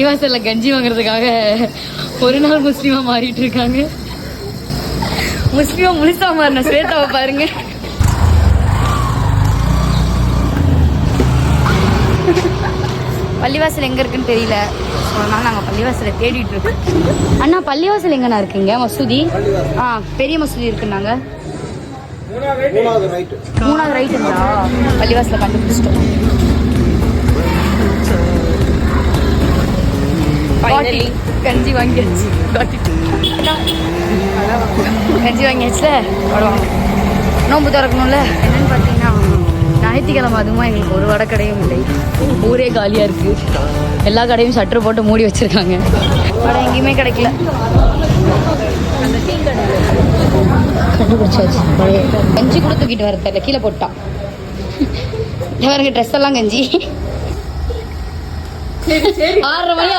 பள்ளிவாசல்ல கஞ்சி வாங்குறதுக்காக ஒரு நாள் முஸ்லீமா மாறிட்டு இருக்காங்க. முஸ்லீமா முழுசா மாறின ஸ்வேதாவை பாருங்க. பள்ளிவாசல் எங்க இருக்குன்னு தெரியல, அதனால நாங்கள் பள்ளிவாசலை தேடிட்டு இருக்கோம். அண்ணா பள்ளிவாசல் எங்கண்ணா இருக்குங்க? மசூதி பெரிய மசூதி இருக்குன்னாங்க. 3வது ரைட்டுங்களா? பள்ளிவாசலை கண்டுபிடிச்சிட்டோம். கஞ்சி வாங்கியாச்சு. கஞ்சி வாங்கியாச்சுல, நோம்பு திறக்கணும்ல. என்னன்னு பார்த்தீங்கன்னா ஞாயிற்றுக்கிழமை அதுவும் எங்களுக்கு ஒரு வடை கடையும் இல்லை. ஊரே காலியாக இருக்குது. எல்லா கடையும் ஷட்டர் போட்டு மூடி வச்சுருக்காங்க. வடை எங்கேயுமே கிடைக்கல. கண்டுபிடிச்சாச்சு. கஞ்சி கூட தூக்கிட்டு வர தெரியல, கீழே போட்டான். இவருக்கு ட்ரெஸ் எல்லாம் கஞ்சி. 6:30 மணி